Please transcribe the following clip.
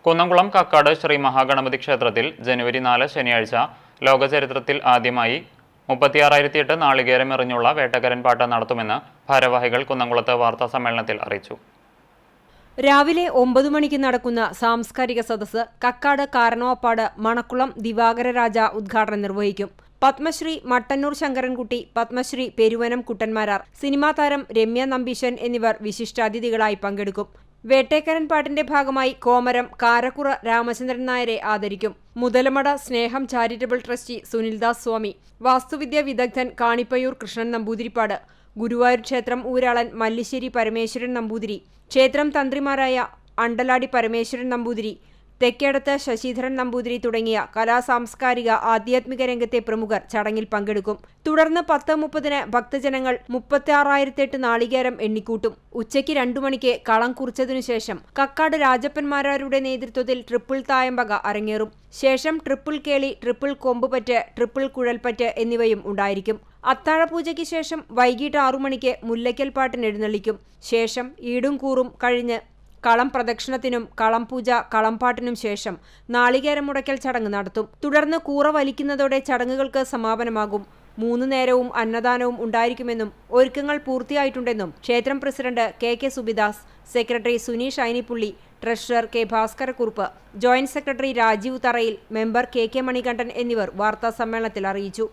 കുന്നംകുളം കക്കാട് ശ്രീ മഹാഗണപതി ക്ഷേത്രത്തിൽ ജനുവരി 4 ശനിയാഴ്ച ലോകചരിത്രത്തിൽ ആദ്യമായി 36,008 നാളികേരം എറിഞ്ഞുള്ള വേട്ടക്കരൻ പാട്ട് നടത്തുമെന്ന് ഭാരവാഹികൾ കുന്നംകുളത്ത് വാർത്താ സമ്മേളനത്തിൽ അറിയിച്ചു. രാവിലെ 9 മണിക്ക് നടക്കുന്ന സാംസ്കാരിക സദസ്സ് കക്കാട് കാരണവപ്പാട് മണക്കുളം ദിവാകര രാജ ഉദ്ഘാടനം നിർവഹിക്കും. പത്മശ്രീ മട്ടന്നൂർ ശങ്കരൻകുട്ടി, പത്മശ്രീ പെരുവനം കുട്ടന്മാരാർ, സിനിമാ താരം രമ്യ നമ്പീശൻ എന്നിവർ വിശിഷ്ടാതിഥികളായി പങ്കെടുക്കും. വേട്ടേക്കരൻ പാട്ടിന്റെ ഭാഗമായി കോമരം കാരക്കുറ രാമചന്ദ്രൻ നായരെ ആദരിക്കും. മുതലമട സ്നേഹം ചാരിറ്റബിൾ ട്രസ്റ്റി സുനിൽദാസ് സ്വാമി, വാസ്തുവിദ്യാ വിദഗ്ധൻ കാണിപ്പയൂർ കൃഷ്ണൻ നമ്പൂതിരിപ്പാട്, ഗുരുവായൂർ ക്ഷേത്രം ഊരാളൻ മല്ലിശ്ശേരി പരമേശ്വരൻ നമ്പൂതിരി, ക്ഷേത്രം തന്ത്രിമാരായ അണ്ടലാടി പരമേശ്വരൻ നമ്പൂതിരി, തെക്കേടത്ത് ശശിധരൻ നമ്പൂതിരി തുടങ്ങിയ കലാസാംസ്കാരിക ആധ്യാത്മിക രംഗത്തെ പ്രമുഖർ ചടങ്ങിൽ പങ്കെടുക്കും. തുടർന്ന് 10:30 ഭക്തജനങ്ങൾ 36,008 നാളികേരം എണ്ണിക്കൂട്ടും. ഉച്ചയ്ക്ക് 2 മണിക്ക് കളം കുറിച്ചതിനുശേഷം കക്കാട് രാജപ്പന്മാരാരുടെ നേതൃത്വത്തിൽ ട്രിപ്പിൾ തായമ്പക അരങ്ങേറും. ശേഷം ട്രിപ്പിൾ കേളി, ട്രിപ്പിൾ കൊമ്പുപറ്റ്, ട്രിപ്പിൾ കുഴൽപ്പറ്റ് എന്നിവയും ഉണ്ടായിരിക്കും. അത്താഴപൂജയ്ക്ക് ശേഷം വൈകിട്ട് 6 മണിക്ക് മുല്ലയ്ക്കൽ പാട്ടിന് എഴുന്നള്ളിക്കും. ശേഷം ഈടും കൂറും കഴിഞ്ഞ് കളം പ്രദക്ഷിണത്തിനും കളം പൂജ കളംപാട്ടിനും ശേഷം നാളികേരം മുടക്കൽ ചടങ്ങ് നടത്തും. തുടർന്ന് കൂറ വലിക്കുന്നതോടെ ചടങ്ങുകൾക്ക് സമാപനമാകും. 3 നേരവും അന്നദാനവും ഉണ്ടായിരിക്കുമെന്നും ഒരുക്കങ്ങൾ പൂർത്തിയായിട്ടുണ്ടെന്നും ക്ഷേത്രം president K Subidas, secretary Suneesh Ainippulli, treasurer K Bhaskarakurup, joint secretary Rajeev Tharayil, member K Manikandan എന്നിവർ വാർത്താസമ്മേളനത്തിൽ അറിയിച്ചു.